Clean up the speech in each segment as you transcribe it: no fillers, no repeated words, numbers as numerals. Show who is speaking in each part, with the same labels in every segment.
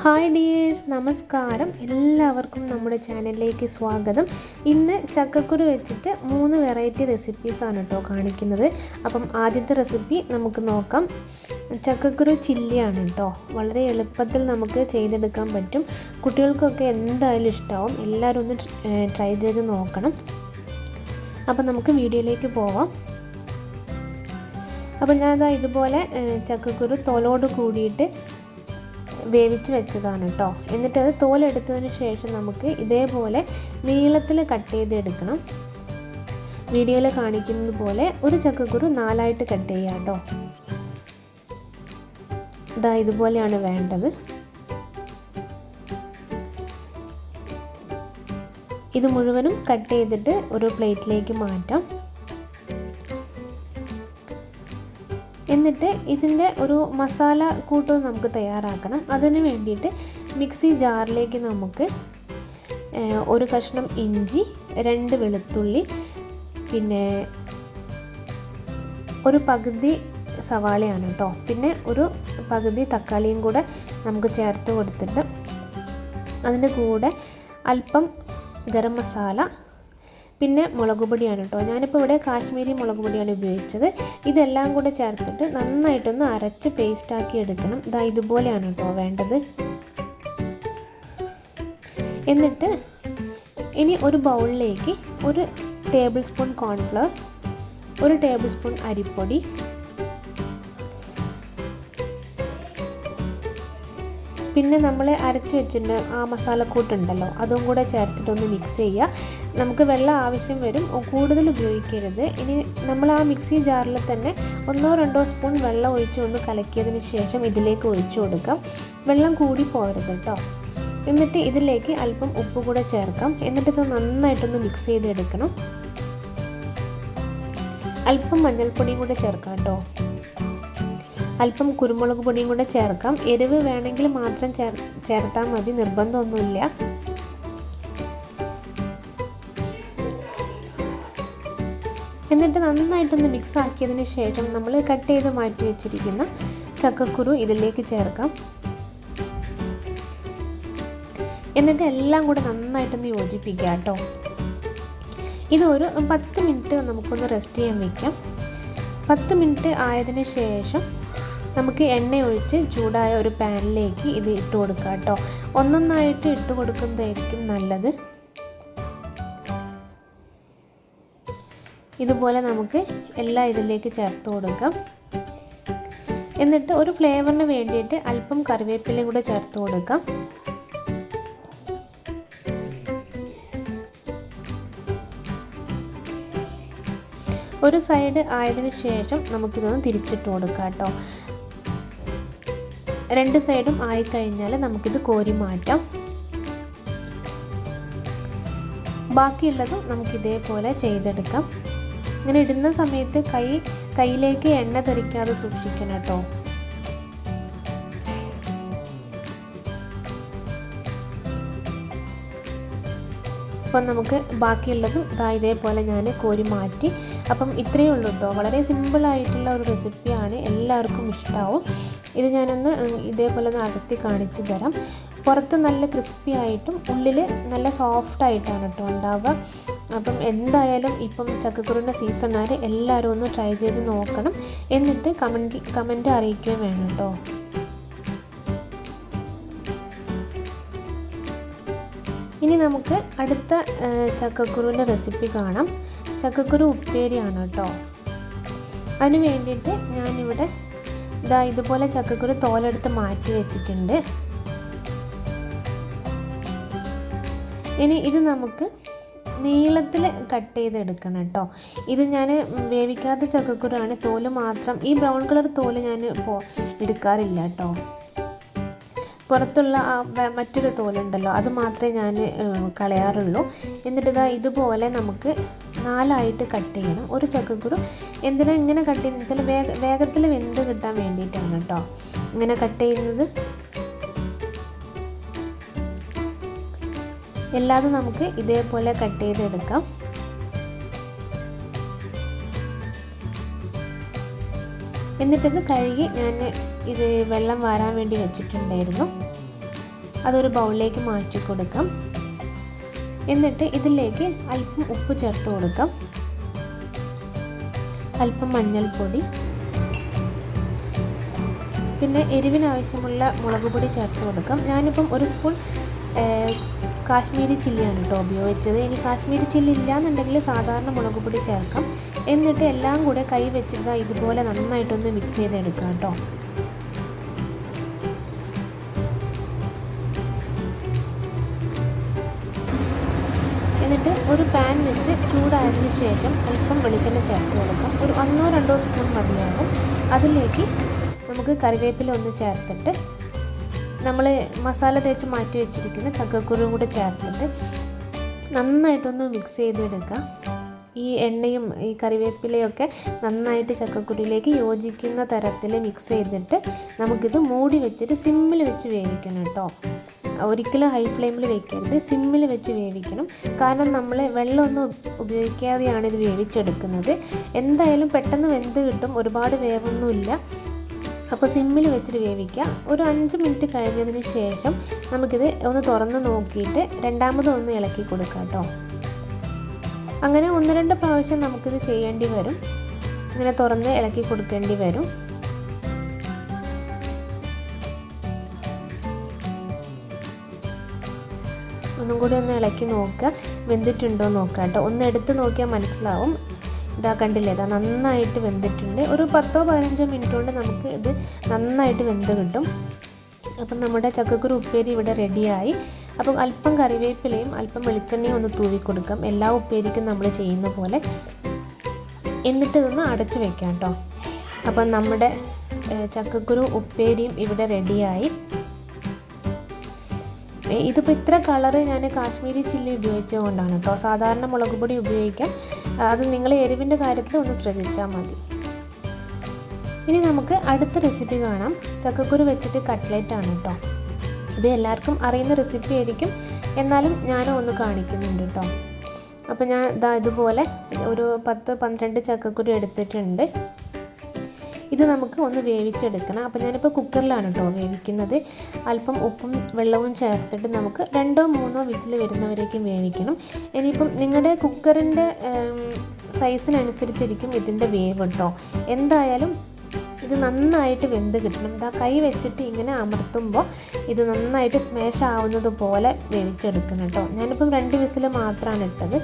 Speaker 1: Hi dears, നമസ്കാരം. എല്ലാവർക്കും നമ്മുടെ ചാനലിലേക്ക് സ്വാഗതം. ഇന്ന് ചക്കക്കുരു വെച്ചിട്ട് 3 വെറൈറ്റി റെസിപ്പീസാണ് കേട്ടോ കാണിക്കുന്നത്. അപ്പം ആദ്യത്തെ റെസിപ്പി നമുക്ക് നോക്കാം. ചക്കക്കുരു ചില്ലിയാണ് കേട്ടോ. വളരെ എളുപ്പത്തിൽ നമുക്ക് ചെയ്തെടുക്കാൻ പറ്റും. കുട്ടികൾക്കൊക്കെ എന്തായാലും ഇഷ്ടമാവും. എല്ലാവരും ഒന്ന് ട്രൈ ചെയ്ത് നോക്കണം. അപ്പം നമുക്ക് വീഡിയോയിലേക്ക് പോവാം. അപ്പം ഞാൻ ഇതുപോലെ ചക്കക്കുരു തോലോട് കൂടിയിട്ട് വേവിച്ച് വെച്ചതാണ് കേട്ടോ. എന്നിട്ടത് തോലെടുത്തതിന് ശേഷം നമുക്ക് ഇതേപോലെ നീളത്തിൽ കട്ട് ചെയ്തെടുക്കണം. വീഡിയോയിൽ കാണിക്കുന്നത് പോലെ ഒരു ചക്കക്കുരു 4ആയിട്ട് കട്ട് ചെയ്യുക കേട്ടോ. ഇതുപോലെയാണ് വേണ്ടത്. ഇത് മുഴുവനും കട്ട് ചെയ്തിട്ട് ഒരു പ്ലേറ്റിലേക്ക് മാറ്റാം. എന്നിട്ട് ഇതിൻ്റെ ഒരു മസാല കൂട്ട് നമുക്ക് തയ്യാറാക്കണം. അതിന് വേണ്ടിയിട്ട് മിക്സി ജാറിലേക്ക് നമുക്ക് ഒരു കഷ്ണം ഇഞ്ചി, 2 വെളുത്തുള്ളി, പിന്നെ ഒരു പകുതി സവാളയാണ് കേട്ടോ, പിന്നെ ഒരു പകുതി തക്കാളിയും കൂടെ നമുക്ക് ചേർത്ത് കൊടുത്തിട്ട് അതിൻ്റെ കൂടെ അല്പം ഗരം മസാല, പിന്നെ മുളക് പൊടിയാണ് കേട്ടോ. ഞാനിപ്പോൾ ഇവിടെ കാശ്മീരി മുളക് പൊടിയാണ് ഉപയോഗിച്ചത്. ഇതെല്ലാം കൂടെ ചേർത്തിട്ട് നന്നായിട്ടൊന്ന് അരച്ച് പേസ്റ്റാക്കി എടുക്കണം. ഇതുപോലെയാണ് കേട്ടോ വേണ്ടത്. എന്നിട്ട് ഇനി ഒരു ബൗളിലേക്ക് 1 table spoon cornflour, 1 table spoon അരിപ്പൊടി, പിന്നെ നമ്മൾ അരച്ച് വെച്ചിട്ട് ആ മസാലക്കൂട്ടുണ്ടല്ലോ അതും കൂടെ ചേർത്തിട്ടൊന്ന് മിക്സ് ചെയ്യുക. നമുക്ക് വെള്ളം ആവശ്യം വരും, കൂടുതൽ ഉപയോഗിക്കരുത്. ഇനി നമ്മൾ ആ മിക്സി ജാറിൽ തന്നെ 1-2 സ്പൂൺ വെള്ളം ഒഴിച്ചൊന്ന് കലക്കിയതിന് ശേഷം ഇതിലേക്ക് ഒഴിച്ചു കൊടുക്കാം. വെള്ളം കൂടി പോകരുത് കേട്ടോ. എന്നിട്ട് ഇതിലേക്ക് അല്പം ഉപ്പ് കൂടെ ചേർക്കാം. എന്നിട്ട് ഇത് നന്നായിട്ടൊന്ന് മിക്സ് ചെയ്തെടുക്കണം. അല്പം മഞ്ഞൾപ്പൊടിയും കൂടെ ചേർക്കാം കേട്ടോ. അല്പം കുരുമുളക് പൊടിയും കൂടെ ചേർക്കാം. എരിവ് വേണമെങ്കിൽ മാത്രം ചേർത്താൽ മതി, നിർബന്ധമൊന്നുമില്ല. എന്നിട്ട് നന്നായിട്ടൊന്ന് മിക്സ് ആക്കിയതിന് ശേഷം നമ്മൾ കട്ട് ചെയ്ത് മാറ്റി വെച്ചിരിക്കുന്ന ചക്കക്കുരു ഇതിലേക്ക് ചേർക്കാം. എന്നിട്ട് എല്ലാം കൂടെ നന്നായിട്ടൊന്ന് യോജിപ്പിക്കുക കേട്ടോ. ഇതൊരു 10 മിനിറ്റ് നമുക്കൊന്ന് റെസ്റ്റ് ചെയ്യാൻ വയ്ക്കാം. 10 മിനിറ്റ് ആയതിന് ശേഷം നമുക്ക് എണ്ണ ഒഴിച്ച് ചൂടായ ഒരു പാനിലേക്ക് ഇത് ഇട്ട് കൊടുക്കുക കേട്ടോ. ഒന്നൊന്നായിട്ട് ഇട്ട് കൊടുക്കുന്നതായിരിക്കും നല്ലത്. ഇതുപോലെ നമുക്ക് എല്ലാം ഇതിലേക്ക് ചേർത്ത് കൊടുക്കാം. എന്നിട്ട് ഒരു ഫ്ലേവറിന് വേണ്ടിയിട്ട് അല്പം കറിവേപ്പിലയും കൂടെ ചേർത്ത് കൊടുക്കാം. ഒരു സൈഡ് ആയതിനു ശേഷം നമുക്കിതൊന്ന് തിരിച്ചിട്ട് കൊടുക്കാം കേട്ടോ. 2 സൈഡും ആയിക്കഴിഞ്ഞാൽ നമുക്കിത് കോരി മാറ്റാം. ബാക്കിയുള്ളതും നമുക്കിതേപോലെ ചെയ്തെടുക്കാം. ഇങ്ങനെ ഇടുന്ന സമയത്ത് കയ്യിലേക്ക് എണ്ണ തെറിക്കാതെ സൂക്ഷിക്കണം കേട്ടോ. അപ്പം നമുക്ക് ബാക്കിയുള്ളതും ഇതേപോലെ ഞാൻ കോരി മാറ്റി. അപ്പം ഇത്രയേ ഉള്ളൂ കേട്ടോ. വളരെ സിമ്പിളായിട്ടുള്ള ഒരു റെസിപ്പിയാണ്, എല്ലാവർക്കും ഇഷ്ടമാവും. ഇത് ഞാനൊന്ന് ഇതേപോലെ ഒന്ന് അടർത്തി കാണിച്ചു തരാം. പുറത്ത് നല്ല ക്രിസ്പി ആയിട്ടും ഉള്ളിൽ നല്ല സോഫ്റ്റായിട്ടാണ് കേട്ടോ ഉണ്ടാവുക. അപ്പം എന്തായാലും ഇപ്പം ചക്കക്കുരുവിൻ്റെ സീസണാണ്, എല്ലാവരും ഒന്ന് ട്രൈ ചെയ്ത് നോക്കണം. എന്നിട്ട് കമൻറ്റ് അറിയിക്കുകയും വേണം കേട്ടോ. ഇനി നമുക്ക് അടുത്ത ചക്കക്കുരുവിൻ്റെ റെസിപ്പി കാണാം. ചക്കക്കുരു ഉപ്പേരിയാണ് കേട്ടോ. അതിന് വേണ്ടിയിട്ട് ഞാനിവിടെ ഇതുപോലെ ചക്കക്കുരു തോലെടുത്ത് മാറ്റി വെച്ചിട്ടുണ്ട്. ഇനി ഇത് നമുക്ക് നീളത്തിൽ കട്ട് ചെയ്തെടുക്കണം കേട്ടോ. ഇത് ഞാൻ വേവിക്കാത്ത ചക്കക്കുരുവാണ്, തോല് മാത്രം. ഈ ബ്രൗൺ കളർ തോല് ഞാൻ എടുക്കാറില്ല കേട്ടോ. പുറത്തുള്ള മറ്റൊരു തോലുണ്ടല്ലോ അത് മാത്രമേ ഞാൻ കളയാറുള്ളൂ. എന്നിട്ട് ഇതുപോലെ നമുക്ക് 4ആയിട്ട് കട്ട് ചെയ്യണം. ഒരു ചക്കക്കുരു എന്തിനാ ഇങ്ങനെ കട്ട് ചെയ്യുന്നത് വെച്ചാൽ വേഗത്തിൽ വെന്ത് കിട്ടാൻ വേണ്ടിയിട്ടാണ് കേട്ടോ ഇങ്ങനെ കട്ട് ചെയ്യുന്നത്. എല്ലാതും നമുക്ക് ഇതേപോലെ കട്ട് ചെയ്തെടുക്കാം. എന്നിട്ടിത് കഴുകി ഞാൻ ഇത് വെള്ളം വാരാൻ വേണ്ടി വെച്ചിട്ടുണ്ടായിരുന്നു. അതൊരു ബൗളിലേക്ക് മാറ്റി കൊടുക്കാം. എന്നിട്ട് ഇതിലേക്ക് അല്പം ഉപ്പ് ചേർത്ത് കൊടുക്കാം, അല്പം മഞ്ഞൾപ്പൊടി, പിന്നെ എരിവിനാവശ്യമുള്ള മുളക് പൊടി ചേർത്ത് കൊടുക്കാം. ഞാനിപ്പം ഒരു സ്പൂൺ കാശ്മീരി ചില്ലിയാണ് കേട്ടോ ഉപയോഗിച്ചത്. ഇനി കാശ്മീരി ചില്ലി ഇല്ലയെന്നുണ്ടെങ്കിൽ സാധാരണ മുളക് പൊടി ചേർക്കാം. എന്നിട്ട് എല്ലാം കൂടെ കൈ വെച്ചിട്ട് ഇതുപോലെ നന്നായിട്ടൊന്ന് മിക്സ് ചെയ്തെടുക്കാം കേട്ടോ. എന്നിട്ട് ഒരു പാൻ വെച്ച് ചൂടായതിനു ശേഷം അല്പം വെളിച്ചെണ്ണ ചേർത്ത് കൊടുക്കാം. ഒരു 1-2 സ്പൂൺ മതിയാകും. അതിലേക്ക് നമുക്ക് കറിവേപ്പില ഒന്ന് ചേർത്തിട്ട് നമ്മൾ മസാല തേച്ച് മാറ്റി വെച്ചിരിക്കുന്ന ചക്കക്കുരു കൂടെ ചേർത്തിട്ട് നന്നായിട്ടൊന്ന് മിക്സ് ചെയ്തെടുക്കാം. ഈ എണ്ണയും ഈ കറിവേപ്പിലയൊക്കെ നന്നായിട്ട് ചക്കക്കുരുവിലേക്ക് യോജിക്കുന്ന തരത്തിൽ മിക്സ് ചെയ്തിട്ട് നമുക്കിത് മൂടി വെച്ചിട്ട് സിമ്മിൽ വെച്ച് വേവിക്കണം കേട്ടോ. ഒരിക്കലും ഹൈ ഫ്ലെയിമിൽ വെക്കരുത്, സിമ്മിൽ വെച്ച് വേവിക്കണം. കാരണം നമ്മൾ വെള്ളമൊന്നും ഉപയോഗിക്കാതെയാണ് ഇത് വേവിച്ചെടുക്കുന്നത്. എന്തായാലും പെട്ടെന്ന് വെന്ത് കിട്ടും, ഒരുപാട് വേവൊന്നുമില്ല. അപ്പോൾ സിമ്മിൽ വെച്ചിട്ട് വേവിക്കുക. ഒരു 5 മിനിറ്റ് കഴിഞ്ഞതിന് ശേഷം നമുക്കിത് ഒന്ന് തുറന്ന് നോക്കിയിട്ട് രണ്ടാമതൊന്ന് ഇളക്കി കൊടുക്കാം കേട്ടോ. അങ്ങനെ 1-2 പ്രാവശ്യം നമുക്കിത് ചെയ്യേണ്ടി വരും, ഇങ്ങനെ തുറന്ന് ഇളക്കി കൊടുക്കേണ്ടി വരും. ഒന്നും കൂടി ഒന്ന് ഇളക്കി നോക്കുക, വെന്തിട്ടുണ്ടോ നോക്കുക കേട്ടോ. ഒന്ന് എടുത്ത് നോക്കിയാൽ മനസ്സിലാവും. ഇതാ കണ്ടില്ലേ, ഇതാ നന്നായിട്ട് വെന്തിട്ടുണ്ട്. ഒരു 10-15 മിനിറ്റ് കൊണ്ട് നമുക്ക് ഇത് നന്നായിട്ട് വെന്ത് കിട്ടും. അപ്പം നമ്മുടെ ചക്കക്കുരു ഉപ്പേരി ഇവിടെ റെഡിയായി. അപ്പം അല്പം കറിവേപ്പിലയും അല്പം വെളിച്ചെണ്ണയും ഒന്ന് തൂവി കൊടുക്കാം, എല്ലാ ഉപ്പേരിക്കും നമ്മൾ ചെയ്യുന്ന പോലെ. എന്നിട്ട് ഇതൊന്ന് അടച്ചു വെക്കാം കേട്ടോ. അപ്പം നമ്മുടെ ചക്കക്കുരു ഉപ്പേരിയും ഇവിടെ റെഡിയായി. ഇതിപ്പോൾ ഇത്ര കളറ് ഞാൻ കാശ്മീരി ചില്ലി ഉപയോഗിച്ചതുകൊണ്ടാണ് കേട്ടോ. സാധാരണ മുളക് പൊടി ഉപയോഗിക്കാം. അത് നിങ്ങൾ എരിവിൻ്റെ കാര്യത്തിൽ ഒന്ന് ശ്രദ്ധിച്ചാൽ മതി. ഇനി നമുക്ക് അടുത്ത റെസിപ്പി കാണാം. ചക്കക്കുരു വെച്ചിട്ട് കട്ട്ലറ്റ് ആണ് കേട്ടോ. ഇത് എല്ലാവർക്കും അറിയുന്ന റെസിപ്പി ആയിരിക്കും, എന്നാലും ഞാനും ഒന്ന് കാണിക്കുന്നുണ്ട് കേട്ടോ. അപ്പോൾ ഞാൻ ഇതുപോലെ ഒരു 10-12 ചക്കക്കുരു എടുത്തിട്ടുണ്ട്. ഇത് നമുക്ക് ഒന്ന് വേവിച്ചെടുക്കണം. അപ്പോൾ ഞാനിപ്പോൾ കുക്കറിലാണ് കേട്ടോ വേവിക്കുന്നത്. അല്പം ഉപ്പും വെള്ളവും ചേർത്തിട്ട് നമുക്ക് 2-3 വിസിൽ വരുന്നവരേക്കും വേവിക്കണം. ഇനിയിപ്പം നിങ്ങളുടെ കുക്കറിൻ്റെ സൈസിനനുസരിച്ചിരിക്കും ഇതിൻ്റെ വേവ് കേട്ടോ. എന്തായാലും ഇത് നന്നായിട്ട് വെന്ത് കിട്ടണം. ഇതാ കൈ വെച്ചിട്ട് ഇങ്ങനെ അമർത്തുമ്പോൾ ഇത് നന്നായിട്ട് സ്മാഷ് ആവുന്നത് പോലെ വേവിച്ചെടുക്കണം കേട്ടോ. ഞാനിപ്പം 2 വിസിൽ മാത്രമാണ് ഇട്ടത്.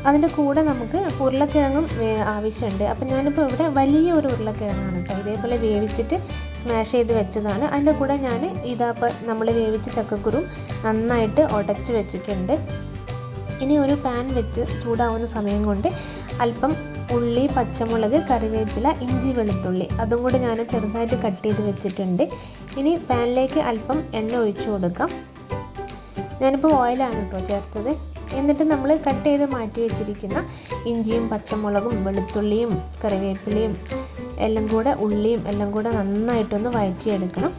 Speaker 1: അതിൻ്റെ കൂടെ നമുക്ക് ഉരുളക്കിഴങ്ങും ആവശ്യമുണ്ട്. അപ്പം ഞാനിപ്പോൾ ഇവിടെ വലിയ ഒരു ഉരുളക്കിഴങ്ങാണ് കേട്ടോ, ഇതേപോലെ വേവിച്ചിട്ട് സ്മാഷ് ചെയ്ത് വെച്ചതാണ്. അതിൻ്റെ കൂടെ ഞാൻ ഇതാപ്പോൾ നമ്മൾ വേവിച്ച ചക്കക്കുരും നന്നായിട്ട് ഉടച്ച് വെച്ചിട്ടുണ്ട്. ഇനി ഒരു പാൻ വെച്ച് ചൂടാവുന്ന സമയം കൊണ്ട് അല്പം ഉള്ളി, പച്ചമുളക്, കറിവേപ്പില, ഇഞ്ചി, വെളുത്തുള്ളി അതും കൂടി ഞാൻ ചെറുതായിട്ട് കട്ട് ചെയ്ത് വെച്ചിട്ടുണ്ട്. ഇനി പാനിലേക്ക് അല്പം എണ്ണ ഒഴിച്ചു കൊടുക്കാം. ഞാനിപ്പോൾ ഓയിലാണ് കേട്ടോ ചേർത്തത്. എന്നിട്ട് നമ്മൾ കട്ട് ചെയ്ത് മാറ്റി വെച്ചിരിക്കുന്ന ഇഞ്ചിയും പച്ചമുളകും വെളുത്തുള്ളിയും കറിവേപ്പിലയും എല്ലാം കൂടെ ഉള്ളിയും എല്ലാം കൂടെ നന്നായിട്ടൊന്ന് വഴറ്റിയെടുക്കണം.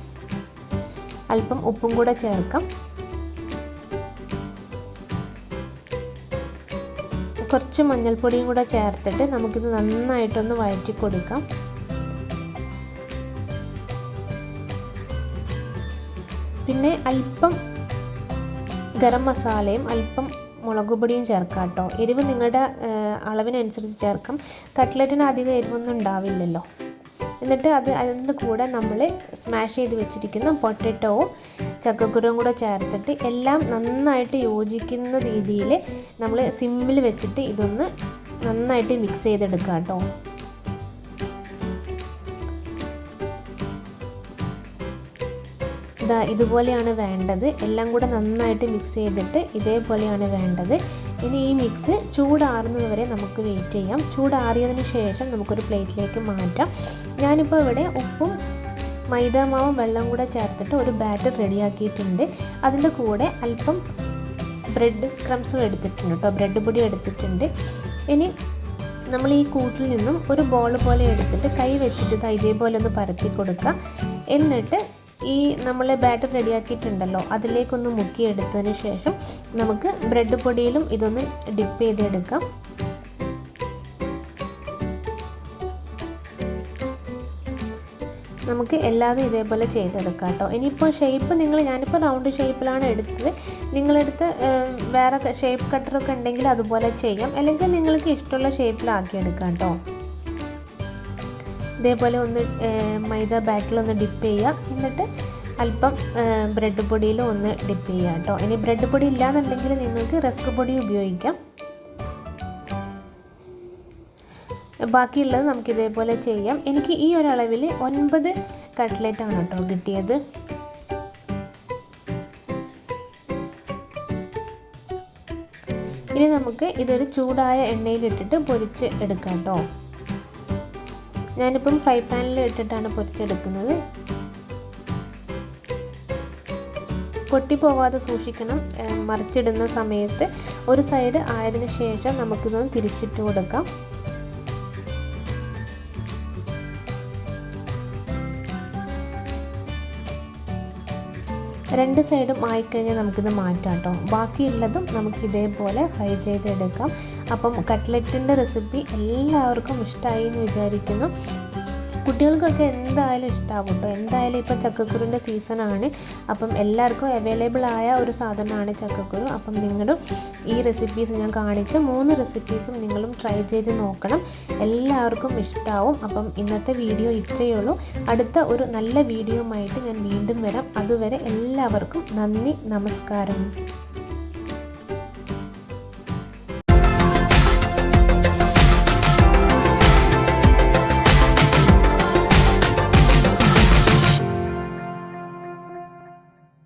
Speaker 1: അല്പം ഉപ്പും കൂടെ ചേർക്കാം. കുറച്ച് മഞ്ഞൾപ്പൊടിയും കൂടെ ചേർത്തിട്ട് നമുക്കിത് നന്നായിട്ടൊന്ന് വഴറ്റി കൊടുക്കാം. പിന്നെ അല്പം ഗരം മസാലയും അല്പം മുളക് പൊടിയും ചേർക്കാം കേട്ടോ. എരിവ് നിങ്ങളുടെ അളവിനനുസരിച്ച് ചേർക്കാം. കട്ട്ലറ്റിന് അധികം എരിവൊന്നും ഉണ്ടാവില്ലല്ലോ. എന്നിട്ട് അതിൻ്റെ കൂടെ നമ്മൾ സ്മാഷ് ചെയ്ത് വെച്ചിരിക്കുന്ന പൊട്ടറ്റോവും ചക്കക്കുരുവും കൂടെ ചേർത്തിട്ട് എല്ലാം നന്നായിട്ട് യോജിക്കുന്ന രീതിയിൽ നമ്മൾ സിമ്മിൽ വെച്ചിട്ട് ഇതൊന്ന് നന്നായിട്ട് മിക്സ് ചെയ്തെടുക്കാം കേട്ടോ. ഇതുപോലെയാണ് വേണ്ടത്. എല്ലാം കൂടെ നന്നായിട്ട് മിക്സ് ചെയ്തിട്ട് ഇതേപോലെയാണ് വേണ്ടത്. ഇനി ഈ മിക്സ് ചൂടാറുന്നത് വരെ നമുക്ക് വെയിറ്റ് ചെയ്യാം. ചൂടാറിയതിന് ശേഷം നമുക്കൊരു പ്ലേറ്റിലേക്ക് മാറ്റാം. ഞാനിപ്പോൾ ഇവിടെ ഉപ്പും മൈദാമാവും വെള്ളം കൂടെ ചേർത്തിട്ട് ഒരു ബാറ്റർ റെഡിയാക്കിയിട്ടുണ്ട്. അതിൻ്റെ കൂടെ അല്പം ബ്രെഡ് ക്രംസും എടുത്തിട്ടുണ്ട് കേട്ടോ, ബ്രെഡ് പൊടി എടുത്തിട്ടുണ്ട്. ഇനി നമ്മൾ ഈ കൂട്ടിൽ നിന്നും ഒരു ബോൾ പോലെ എടുത്തിട്ട് കൈ വെച്ചിട്ട് ഇതേപോലെ ഒന്ന് പരത്തി കൊടുക്കുക. എന്നിട്ട് ഈ നമ്മൾ ബാറ്റർ റെഡിയാക്കിയിട്ടുണ്ടല്ലോ അതിലേക്കൊന്ന് മുക്കിയെടുത്തതിന് ശേഷം നമുക്ക് ബ്രെഡ് പൊടിയിലും ഇതൊന്ന് ഡിപ്പ് ചെയ്തെടുക്കാം. നമുക്ക് എല്ലാതും ഇതേപോലെ ചെയ്തെടുക്കാം കേട്ടോ. ഇനിയിപ്പോൾ ഷേപ്പ് ഞാനിപ്പോൾ റൗണ്ട് ഷേപ്പിലാണ് എടുത്തത്. നിങ്ങളെടുത്ത് വേറെ ഷേപ്പ് കട്ടറൊക്കെ ഉണ്ടെങ്കിൽ അതുപോലെ ചെയ്യാം, അല്ലെങ്കിൽ നിങ്ങൾക്ക് ഇഷ്ടമുള്ള ഷേപ്പിലാക്കിയെടുക്കാം കേട്ടോ. ഇതേപോലെ ഒന്ന് മൈദ ബാറ്ററിലൊന്ന് ഡിപ്പ് ചെയ്യുക, എന്നിട്ട് അല്പം ബ്രെഡ് പൊടിയിൽ ഒന്ന് ഡിപ്പ് ചെയ്യുക കേട്ടോ. ഇനി ബ്രെഡ് പൊടി ഇല്ലാന്നുണ്ടെങ്കിൽ നിങ്ങൾക്ക് റസ്ക് പൊടി ഉപയോഗിക്കാം. ബാക്കിയുള്ളത് നമുക്ക് ഇതേപോലെ ചെയ്യാം. എനിക്ക് ഈ ഒരളവിൽ 9 കട്ട്ലറ്റാണ് കേട്ടോ കിട്ടിയത്. ഇനി നമുക്ക് ഇതൊരു ചൂടായ എണ്ണയിലിട്ടിട്ട് പൊരിച്ച് എടുക്കാം കേട്ടോ. ഞാനിപ്പം ഫ്രൈ പാനിൽ ഇട്ടിട്ടാണ് പൊരിച്ചെടുക്കുന്നത്. പൊട്ടിപ്പോകാതെ സൂക്ഷിക്കണം. മറിച്ചിടുന്ന സമയത്ത് ഒരു സൈഡ് ആയതിനു ശേഷം നമുക്കിതൊന്ന് തിരിച്ചിട്ട് കൊടുക്കാം. രണ്ട് സൈഡും ആയിക്കഴിഞ്ഞാൽ നമുക്കിത് മാറ്റാം കേട്ടോ. ബാക്കിയുള്ളതും നമുക്ക് ഇതേപോലെ ഫ്രൈ ചെയ്തെടുക്കാം. അപ്പം കട്ട്ലറ്റിൻ്റെ റെസിപ്പി എല്ലാവർക്കും ഇഷ്ടമായി എന്ന് വിചാരിക്കുന്നു. കുട്ടികൾക്കൊക്കെ എന്തായാലും ഇഷ്ടമാകും കേട്ടോ. എന്തായാലും ഇപ്പോൾ ചക്കക്കുരുവിൻ്റെ സീസണാണ്. അപ്പം എല്ലാവർക്കും അവൈലബിൾ ആയ ഒരു സാധനമാണ് ചക്കക്കുരു. അപ്പം നിങ്ങളും ഈ റെസിപ്പീസ് ഞാൻ കാണിച്ച 3 റെസിപ്പീസും നിങ്ങളും ട്രൈ ചെയ്ത് നോക്കണം. എല്ലാവർക്കും ഇഷ്ടമാവും. അപ്പം ഇന്നത്തെ വീഡിയോ ഇത്രയേ ഉള്ളൂ. അടുത്ത ഒരു നല്ല വീഡിയോയുമായിട്ട് ഞാൻ വീണ്ടും വരാം. അതുവരെ എല്ലാവർക്കും നന്ദി, നമസ്കാരം.